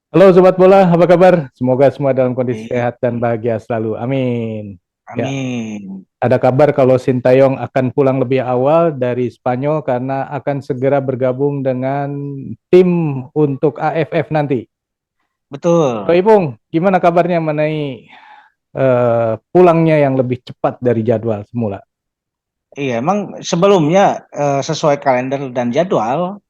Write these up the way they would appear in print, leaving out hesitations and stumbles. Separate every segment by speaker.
Speaker 1: Halo Sobat Bola, apa kabar? Semoga semua dalam kondisi
Speaker 2: Baik,
Speaker 1: sehat dan bahagia selalu. Amin. Ya,
Speaker 2: amin.
Speaker 1: ada kabar kalau Sintayong akan pulang lebih awal dari Spanyol karena akan segera bergabung dengan tim untuk AFF nanti. Bro
Speaker 2: Betul.
Speaker 1: Ipung, gimana kabarnya mengenai pulangnya yang lebih cepat dari jadwal semula?
Speaker 2: Iya, emang sebelumnya sesuai kalender dan jadwal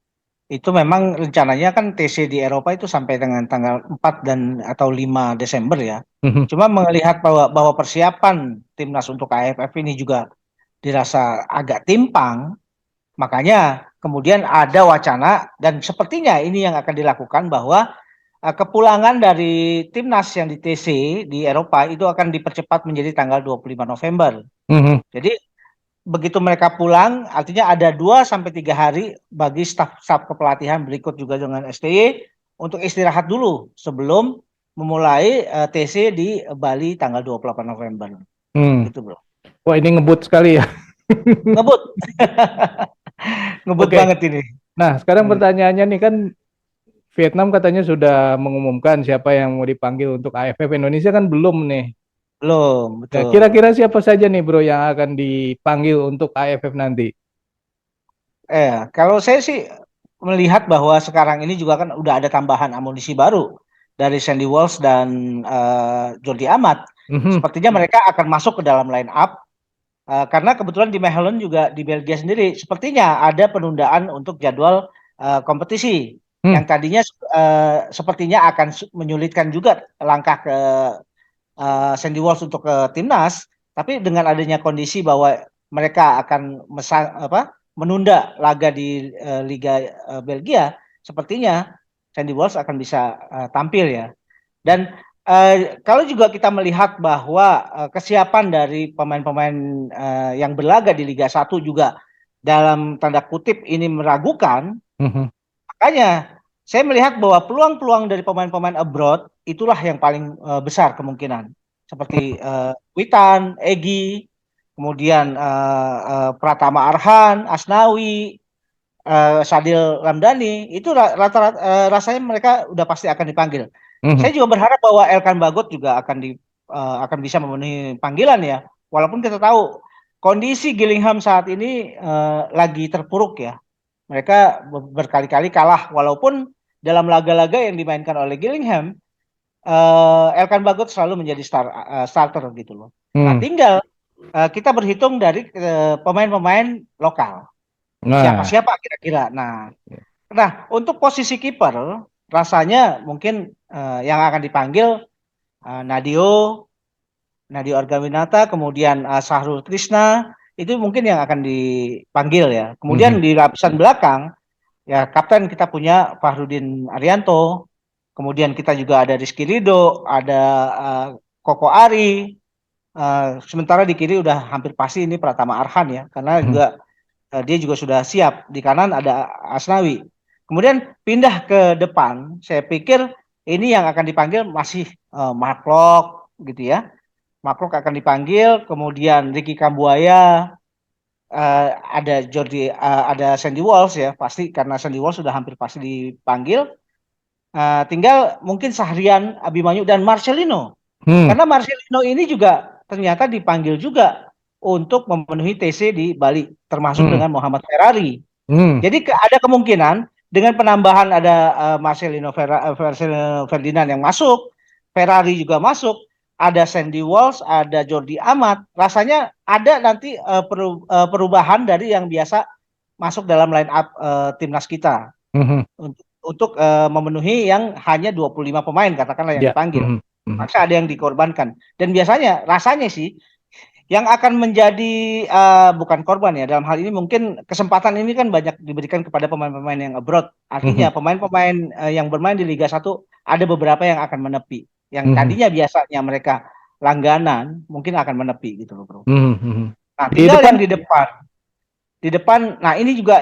Speaker 2: itu memang rencananya kan TC di Eropa itu sampai dengan tanggal 4 dan atau 5 Desember ya.
Speaker 1: Mhm,
Speaker 2: Cuma melihat bahwa persiapan timnas untuk AFF ini juga dirasa agak timpang, makanya kemudian ada wacana dan sepertinya ini yang akan dilakukan bahwa kepulangan dari timnas yang di TC di Eropa itu akan dipercepat menjadi tanggal 25 November.
Speaker 1: mhm.
Speaker 2: Jadi begitu mereka pulang, artinya ada 2 sampai 3 hari bagi staf kepelatihan berikut juga dengan STY untuk istirahat dulu sebelum memulai TC di Bali tanggal 28 November.
Speaker 1: Hmm.
Speaker 2: Gitu, Bro.
Speaker 1: Wah, ini ngebut sekali ya.
Speaker 2: Ngebut, ngebut
Speaker 1: Oke.
Speaker 2: banget ini.
Speaker 1: Nah, sekarang
Speaker 2: Hmm.
Speaker 1: pertanyaannya nih kan Vietnam katanya sudah mengumumkan siapa yang mau dipanggil untuk AFF. Indonesia kan belum nih.
Speaker 2: Belum,
Speaker 1: Ya,
Speaker 2: betul.
Speaker 1: kira-kira siapa saja nih bro yang akan dipanggil untuk AFF nanti?
Speaker 2: Kalau saya sih melihat bahwa sekarang ini juga kan udah ada tambahan amunisi baru dari Sandy Walsh dan Jordi Amat.
Speaker 1: Mhm,
Speaker 2: Sepertinya mereka akan masuk ke dalam line up. Karena kebetulan di Mechelen juga di Belgia sendiri sepertinya ada penundaan untuk jadwal kompetisi
Speaker 1: hmm,
Speaker 2: yang tadinya sepertinya akan menyulitkan juga langkah ke Sandy Walsh untuk ke timnas, tapi dengan adanya kondisi bahwa mereka akan menunda laga di Liga Belgia, sepertinya Sandy Walsh akan bisa tampil ya. Dan kalau juga kita melihat bahwa kesiapan dari pemain-pemain yang berlaga di Liga 1 juga dalam tanda kutip ini meragukan,
Speaker 1: mhm,
Speaker 2: makanya saya melihat bahwa peluang-peluang dari pemain-pemain abroad itulah yang paling besar kemungkinan. Seperti Witan, Egi, kemudian Pratama Arhan, Asnawi, Sadil Ramdhani, itu rata-rata rasanya mereka udah pasti akan dipanggil.
Speaker 1: mhm.
Speaker 2: Saya juga berharap bahwa Elkan Bagot juga akan bisa memenuhi panggilan ya. Walaupun kita tahu kondisi Gillingham saat ini lagi terpuruk ya. Mereka berkali-kali kalah walaupun dalam laga-laga yang dimainkan oleh Gillingham, Elkan Bagot selalu menjadi starter gitu loh. Nah,
Speaker 1: Hmm.
Speaker 2: tinggal kita berhitung dari pemain-pemain lokal.
Speaker 1: Nah,
Speaker 2: Siapa-siapa kira-kira. Nah, untuk posisi kiper rasanya mungkin yang akan dipanggil Nadio, Nadio Argawinata, kemudian Sahrul Krishna, itu mungkin yang akan dipanggil ya.
Speaker 1: mhm,
Speaker 2: Kemudian di lapisan belakang, ya kapten kita punya Fahrudin Arianto, kemudian kita juga ada Rizky Ridho, ada uh, Koko Ari, sementara di kiri udah hampir pasti ini Pratama Arhan ya, karena
Speaker 1: mhm,
Speaker 2: juga dia juga sudah siap. Di kanan ada Asnawi. Kemudian pindah ke depan, saya pikir ini yang akan dipanggil masih Mark Locke gitu ya. Mark Locke akan dipanggil, kemudian Ricky Kambuaya, ada Sandy Walsh ya, pasti karena Sandy Walsh sudah hampir pasti dipanggil. Tinggal mungkin Sahrian Abimanyu dan Marcelino.
Speaker 1: hmm,
Speaker 2: Karena Marcelino ini juga ternyata dipanggil juga untuk memenuhi TC di Bali, termasuk
Speaker 1: hmm,
Speaker 2: dengan Muhammad Ferrari.
Speaker 1: hmm,
Speaker 2: Jadi ada kemungkinan dengan penambahan ada Marcelino Ferdinand yang masuk, Ferrari juga masuk, ada Sandy Walsh, ada Jordi Amat. Rasanya ada nanti perubahan dari yang biasa masuk dalam line up timnas kita
Speaker 1: mhm.
Speaker 2: untuk memenuhi yang hanya 25 pemain katakanlah yang
Speaker 1: Ya,
Speaker 2: dipanggil.
Speaker 1: mhm, mhm,
Speaker 2: Maka ada yang dikorbankan. Dan biasanya rasanya sih yang akan menjadi bukan korban ya dalam hal ini mungkin kesempatan ini kan banyak diberikan kepada pemain-pemain yang abroad.
Speaker 1: mhm,
Speaker 2: Artinya pemain-pemain yang bermain di Liga 1 ada beberapa yang akan menepi. Yang
Speaker 1: mhm,
Speaker 2: tadinya biasanya mereka langganan mungkin akan menepi gitu loh, Bro.
Speaker 1: mhm, mhm.
Speaker 2: Nah,
Speaker 1: Di
Speaker 2: tinggal
Speaker 1: depan,
Speaker 2: yang di depan. Di depan, nah ini juga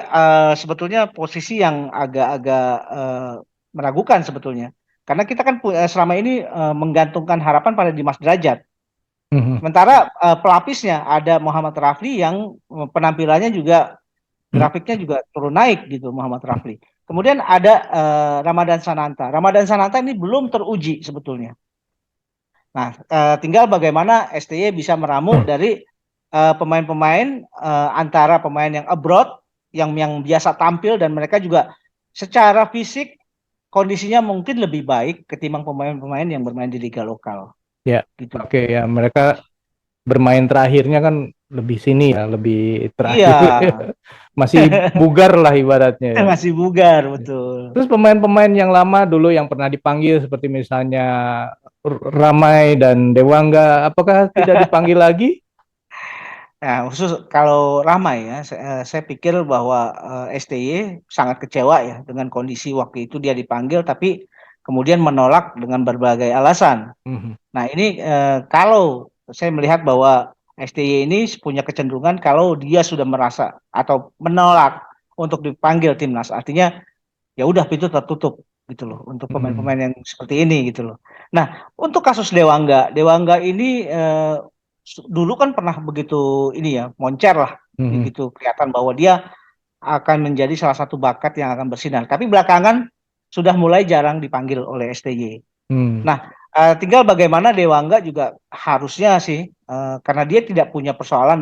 Speaker 2: sebetulnya posisi yang agak-agak meragukan sebetulnya. Karena kita kan selama ini menggantungkan harapan pada Dimas Derajat.
Speaker 1: mhm,
Speaker 2: Sementara pelapisnya ada Muhammad Rafli yang penampilannya juga grafiknya juga turun naik gitu Muhammad Rafli. Kemudian ada Ramadan Sananta. Ramadan Sananta ini belum teruji sebetulnya. Nah, tinggal bagaimana STY bisa meramu dari pemain-pemain antara pemain yang abroad yang biasa tampil dan mereka juga secara fisik kondisinya mungkin lebih baik ketimbang pemain-pemain yang bermain di liga lokal.
Speaker 1: Ya,
Speaker 2: Gitu.
Speaker 1: oke ya, mereka bermain terakhirnya kan lebih sini ya, lebih
Speaker 2: Iya,
Speaker 1: terakhir. Masih bugar lah ibaratnya ya.
Speaker 2: masih bugar betul.
Speaker 1: Terus pemain-pemain yang lama dulu yang pernah dipanggil seperti misalnya Ramai dan Dewangga, apakah tidak dipanggil lagi?
Speaker 2: Nah, khusus kalau Ramai ya, saya pikir bahwa STY sangat kecewa ya dengan kondisi waktu itu dia dipanggil, tapi kemudian menolak dengan berbagai alasan.
Speaker 1: Mhm.
Speaker 2: Nah, ini kalau saya melihat bahwa STY ini punya kecenderungan kalau dia sudah merasa atau menolak untuk dipanggil timnas, artinya ya udah pintu tertutup gitu loh untuk
Speaker 1: Mhm.
Speaker 2: pemain-pemain yang seperti ini gitu loh. Nah, untuk kasus Dewangga, Dewangga ini dulu kan pernah begitu ini ya, moncer lah,
Speaker 1: Mhm.
Speaker 2: begitu kelihatan bahwa dia akan menjadi salah satu bakat yang akan bersinar. Tapi belakangan sudah mulai jarang dipanggil oleh STY.
Speaker 1: Mhm.
Speaker 2: Nah, tinggal bagaimana Dewangga juga harusnya sih, karena dia tidak punya persoalan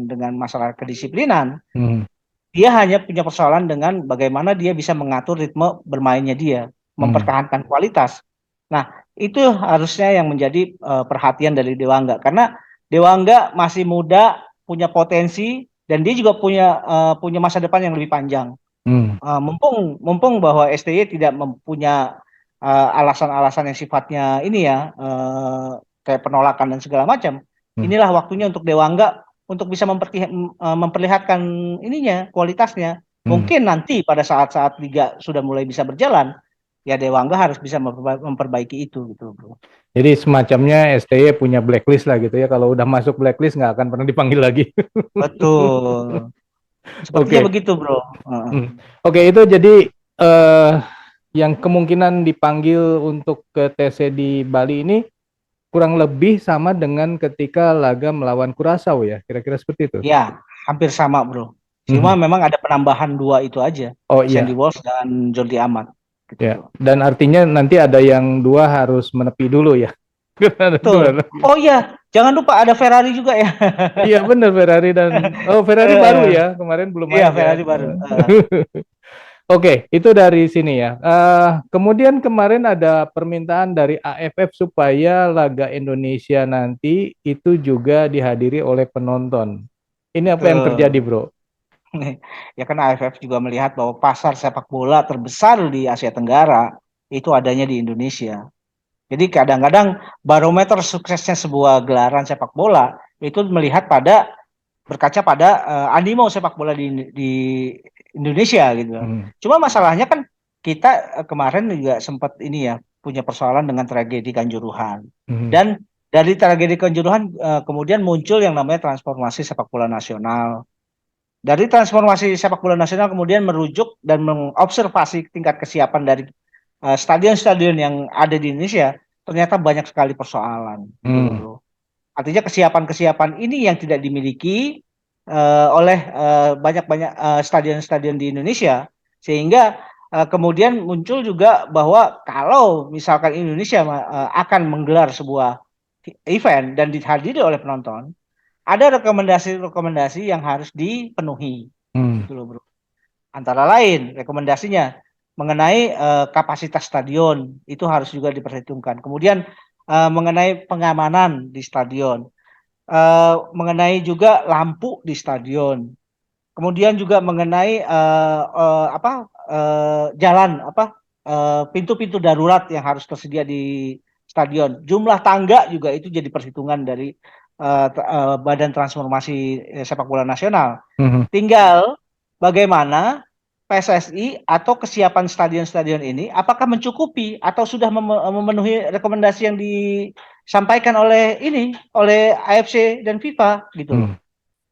Speaker 2: dengan masalah kedisiplinan,
Speaker 1: Mhm.
Speaker 2: dia hanya punya persoalan dengan bagaimana dia bisa mengatur ritme bermainnya dia,
Speaker 1: Mhm.
Speaker 2: mempertahankan kualitas. Nah, itu harusnya yang menjadi perhatian dari Dewangga karena Dewangga masih muda, punya potensi dan dia juga punya masa depan yang lebih panjang.
Speaker 1: Mhm.
Speaker 2: Mumpung mumpung bahwa STY tidak mempunyai alasan-alasan yang sifatnya ini ya kayak penolakan dan segala macam.
Speaker 1: Mhm.
Speaker 2: Inilah waktunya untuk Dewangga untuk bisa memperlihatkan ininya kualitasnya.
Speaker 1: Mhm.
Speaker 2: Mungkin nanti pada saat-saat liga sudah mulai bisa berjalan, ya Dewangga harus bisa memperbaiki itu gitu, bro.
Speaker 1: Jadi semacamnya STY punya blacklist lah gitu ya. Kalau udah masuk blacklist nggak akan pernah dipanggil lagi.
Speaker 2: Betul. Sepertinya
Speaker 1: Oke.
Speaker 2: begitu, bro. Heeh.
Speaker 1: Oke, itu jadi eh yang kemungkinan dipanggil untuk ke TC di Bali ini kurang lebih sama dengan ketika laga melawan Curaçao ya, kira-kira seperti itu.
Speaker 2: Ya, hampir sama, bro. Cuma
Speaker 1: Mhm.
Speaker 2: memang ada penambahan dua itu aja,
Speaker 1: Oh
Speaker 2: Sandy
Speaker 1: iya,
Speaker 2: Walsh dan Jordi Amat, gitu,
Speaker 1: ya.
Speaker 2: bro.
Speaker 1: Dan artinya nanti ada yang dua harus menepi dulu ya. Karena ada
Speaker 2: Betul.
Speaker 1: dua lagi.
Speaker 2: Oh iya, jangan lupa ada Ferrari juga ya.
Speaker 1: Iya benar Ferrari dan oh Ferrari baru
Speaker 2: Eh,
Speaker 1: ya, kemarin belum
Speaker 2: iya,
Speaker 1: main ya.
Speaker 2: Ferrari baru.
Speaker 1: Oke, itu dari sini ya. Kemudian kemarin ada permintaan dari AFF supaya laga Indonesia nanti itu juga dihadiri oleh penonton. Ini apa yang terjadi,
Speaker 2: Betul.
Speaker 1: Bro?
Speaker 2: Ya kan AFF juga melihat bahwa pasar sepak bola terbesar di Asia Tenggara itu adanya di Indonesia. Jadi kadang-kadang barometer suksesnya sebuah gelaran sepak bola itu melihat pada berkaca pada animo sepak bola di Indonesia gitu.
Speaker 1: Hmm.
Speaker 2: Cuma masalahnya kan kita kemarin juga sempat ini ya punya persoalan dengan tragedi Kanjuruhan.
Speaker 1: Hmm.
Speaker 2: Dan dari tragedi Kanjuruhan kemudian muncul yang namanya transformasi sepak bola nasional. Dari transformasi sepak bola nasional kemudian merujuk dan mengobservasi tingkat kesiapan dari stadion-stadion yang ada di Indonesia, ternyata banyak sekali persoalan gitu loh,
Speaker 1: Hmm.
Speaker 2: bro. Artinya kesiapan-kesiapan ini yang tidak dimiliki oleh banyak-banyak stadion-stadion di Indonesia, sehingga kemudian muncul juga bahwa kalau misalkan Indonesia akan menggelar sebuah event dan dihadiri oleh penonton, ada rekomendasi-rekomendasi yang harus dipenuhi,
Speaker 1: Hmm.
Speaker 2: gitu loh, bro. Antara lain rekomendasinya mengenai kapasitas stadion itu harus juga diperhitungkan. Kemudian mengenai pengamanan di stadion, mengenai juga lampu di stadion. Kemudian juga mengenai jalan pintu-pintu darurat yang harus tersedia di stadion. Jumlah tangga juga itu jadi perhitungan dari Badan Transformasi Sepak Bola Nasional.
Speaker 1: Hmm.
Speaker 2: Tinggal bagaimana PSSI atau kesiapan stadion-stadion ini apakah mencukupi atau sudah memenuhi rekomendasi yang disampaikan oleh AFC dan FIFA gitu loh
Speaker 1: Hmm. Hmm.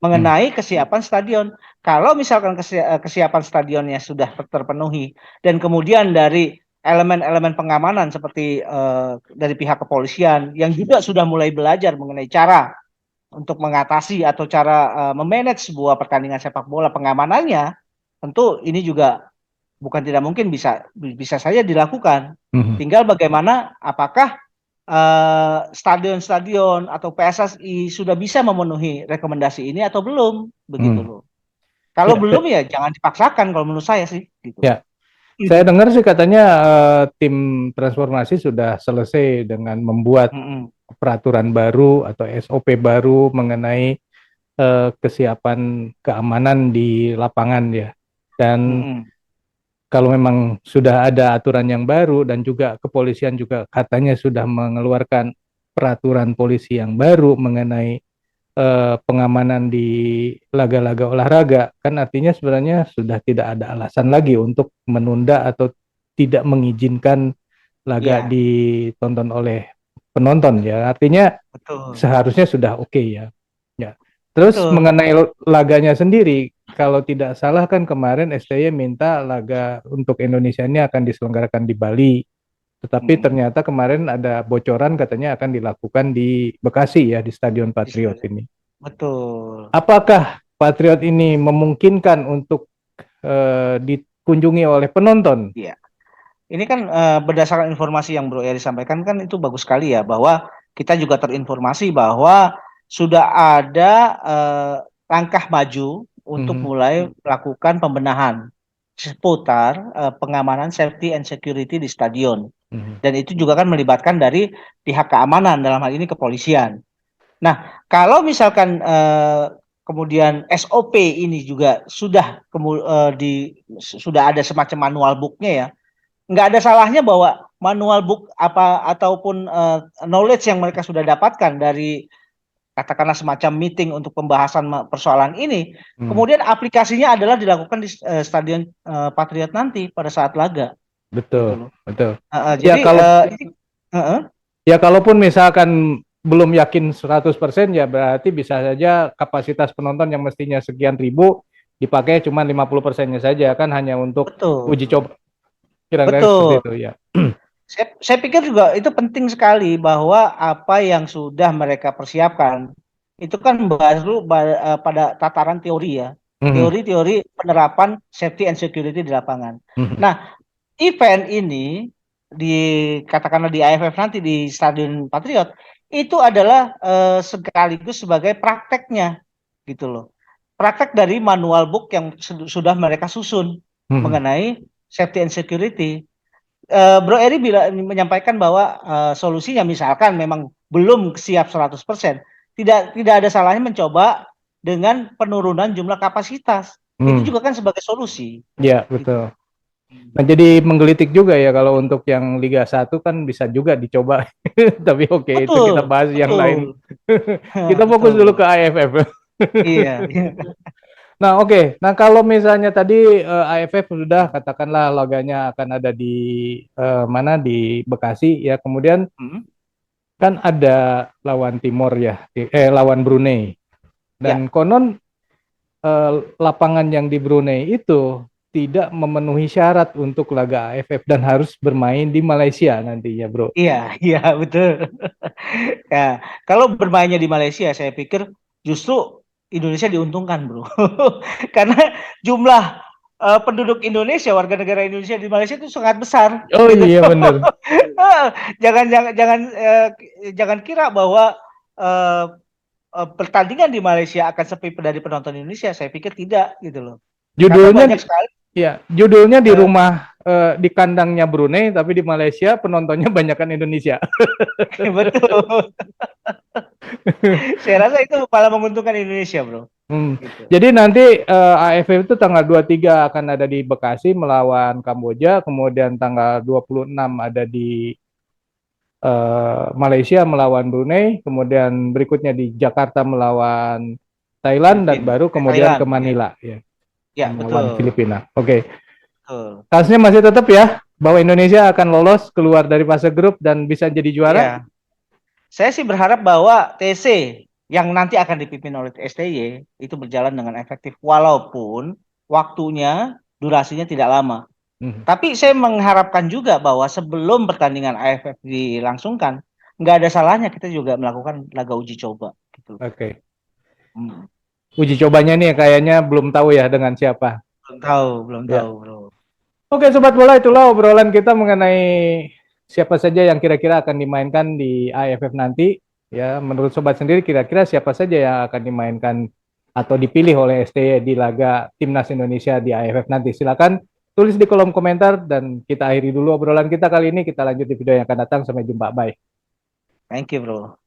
Speaker 2: mengenai kesiapan stadion. Kalau misalkan kesiapan stadionnya sudah terpenuhi dan kemudian dari elemen-elemen pengamanan seperti dari pihak kepolisian yang juga sudah mulai belajar mengenai cara untuk mengatasi atau cara memanage sebuah pertandingan sepak bola pengamanannya, tentu ini juga bukan tidak mungkin, bisa saja dilakukan.
Speaker 1: Mhm.
Speaker 2: Tinggal bagaimana apakah stadion-stadion atau PSSI sudah bisa memenuhi rekomendasi ini atau belum, begitu
Speaker 1: Hmm.
Speaker 2: loh. Kalau
Speaker 1: Ya,
Speaker 2: belum ya jangan dipaksakan kalau menurut saya sih, gitu.
Speaker 1: ya. Saya dengar sih katanya tim transformasi sudah selesai dengan membuat
Speaker 2: Mm-mm.
Speaker 1: peraturan baru atau SOP baru mengenai kesiapan keamanan di lapangan ya. Dan
Speaker 2: Mm-mm.
Speaker 1: kalau memang sudah ada aturan yang baru dan juga kepolisian juga katanya sudah mengeluarkan peraturan polisi yang baru mengenai pengamanan di laga-laga olahraga, kan artinya sebenarnya sudah tidak ada alasan lagi untuk menunda atau tidak mengizinkan laga
Speaker 2: Iya,
Speaker 1: ditonton oleh penonton ya. Artinya
Speaker 2: betul.
Speaker 1: seharusnya sudah oke ya. Ya. Terus
Speaker 2: Betul.
Speaker 1: mengenai laganya sendiri, kalau tidak salah kan kemarin STY minta laga untuk Indonesia ini akan diselenggarakan di Bali. Tetapi
Speaker 2: Mm-mm.
Speaker 1: ternyata kemarin ada bocoran katanya akan dilakukan di Bekasi ya, di Stadion
Speaker 2: Bisa.
Speaker 1: Patriot ini.
Speaker 2: Betul.
Speaker 1: Apakah Patriot ini memungkinkan untuk dikunjungi oleh penonton?
Speaker 2: Iya. Ini kan berdasarkan informasi yang Bro Eri sampaikan kan itu bagus sekali ya, bahwa kita juga terinformasi bahwa sudah ada langkah maju untuk
Speaker 1: Mhm,
Speaker 2: mulai melakukan pembenahan seputar pengamanan safety and security di stadion.
Speaker 1: mhm,
Speaker 2: Dan itu juga kan melibatkan dari pihak keamanan, dalam hal ini kepolisian. Nah, kalau misalkan kemudian SOP ini juga sudah ada semacam manual booknya ya, nggak ada salahnya bahwa manual book apa ataupun knowledge yang mereka sudah dapatkan dari katakanlah semacam meeting untuk pembahasan persoalan ini,
Speaker 1: mhm.
Speaker 2: kemudian aplikasinya adalah dilakukan di Stadion Patriot nanti pada saat laga, gitu
Speaker 1: Betul,
Speaker 2: loh.
Speaker 1: betul. Ya
Speaker 2: Jadi
Speaker 1: kalau
Speaker 2: ini, uh-uh,
Speaker 1: ya kalaupun misalkan belum yakin 100% ya berarti bisa saja kapasitas penonton yang mestinya sekian ribu dipakai cuma 50%-nya saja kan hanya untuk
Speaker 2: betul,
Speaker 1: uji coba. Kira-kira seperti
Speaker 2: betul.
Speaker 1: itu ya.
Speaker 2: Saya pikir juga itu penting sekali bahwa apa yang sudah mereka persiapkan itu kan baru pada tataran teori ya,
Speaker 1: Mhm,
Speaker 2: teori-teori penerapan safety and security di lapangan.
Speaker 1: mhm,
Speaker 2: Nah, event ini di katakanlah di AFF nanti di Stadion Patriot itu adalah sekaligus sebagai prakteknya gitu loh. Praktek dari manual book yang sudah mereka susun
Speaker 1: mhm,
Speaker 2: mengenai safety and security. Bro Eri menyampaikan bahwa solusinya misalkan memang belum siap 100%, tidak ada salahnya mencoba dengan penurunan jumlah kapasitas. Itu
Speaker 1: mhm.
Speaker 2: juga kan sebagai solusi
Speaker 1: Ya,
Speaker 2: gitu.
Speaker 1: betul. Nah, jadi menggelitik juga ya kalau untuk yang Liga 1 kan bisa juga dicoba. Tapi oke, itu kita
Speaker 2: Betul,
Speaker 1: bahas yang lain.
Speaker 2: betul.
Speaker 1: Kita fokus dulu ke
Speaker 2: Betul.
Speaker 1: AFF.
Speaker 2: Iya,
Speaker 1: Nah, oke. Nah, kalau misalnya tadi AFF sudah katakanlah laganya akan ada di mana di Bekasi ya. Kemudian
Speaker 2: Hmm,
Speaker 1: kan ada lawan Timor ya, lawan Brunei.
Speaker 2: ya,
Speaker 1: Dan konon lapangan yang di Brunei itu tidak memenuhi syarat untuk laga AFF dan harus bermain di Malaysia nantinya, Bro.
Speaker 2: iya, iya, betul. Ya, kalau bermainnya di Malaysia, saya pikir justru Indonesia diuntungkan, bro. Karena jumlah penduduk Indonesia, warga negara Indonesia di Malaysia itu sangat besar,
Speaker 1: Oh
Speaker 2: gitu.
Speaker 1: iya bener.
Speaker 2: Jangan jangan jangan jangan kira bahwa eh, pertandingan di Malaysia akan sepi dari penonton Indonesia. Saya pikir tidak, gitu loh. Karena
Speaker 1: Judulnya
Speaker 2: banyak sekali.
Speaker 1: ya, judulnya di
Speaker 2: eh,
Speaker 1: rumah di kandangnya Brunei tapi di Malaysia penontonnya banyakkan Indonesia.
Speaker 2: betul. Saya rasa itu malah menguntungkan Indonesia, bro.
Speaker 1: Hmm.
Speaker 2: Gitu.
Speaker 1: Jadi nanti AFF itu tanggal 23 akan ada di Bekasi melawan Kamboja, kemudian tanggal 26 ada di Malaysia melawan Brunei, kemudian berikutnya di Jakarta melawan Thailand dan
Speaker 2: Filipina,
Speaker 1: baru kemudian ke
Speaker 2: Thailand, ya,
Speaker 1: Manila ya
Speaker 2: ya
Speaker 1: melawan
Speaker 2: betul,
Speaker 1: Filipina. Oke,
Speaker 2: betul.
Speaker 1: kasusnya masih tetap ya bahwa Indonesia akan lolos keluar dari fase grup dan bisa jadi juara.
Speaker 2: Ya, saya sih berharap bahwa TC yang nanti akan dipimpin oleh STY itu berjalan dengan efektif, walaupun waktunya, durasinya tidak lama.
Speaker 1: Hmm.
Speaker 2: Tapi saya mengharapkan juga bahwa sebelum pertandingan AFF dilangsungkan, nggak ada salahnya kita juga melakukan laga uji coba, gitu.
Speaker 1: Oke,
Speaker 2: Hmm.
Speaker 1: uji cobanya nih kayaknya belum tahu ya dengan siapa.
Speaker 2: Belum tahu, belum tahu,
Speaker 1: Ya,
Speaker 2: bro.
Speaker 1: Oke, Sobat Bola, itulah obrolan kita mengenai siapa saja yang kira-kira akan dimainkan di AFF nanti. Ya, menurut Sobat sendiri kira-kira siapa saja yang akan dimainkan atau dipilih oleh STY di laga Timnas Indonesia di AFF nanti. Silakan tulis di kolom komentar dan kita akhiri dulu obrolan kita kali ini. Kita lanjut di video yang akan datang. Sampai jumpa. Bye.
Speaker 2: Thank you, bro.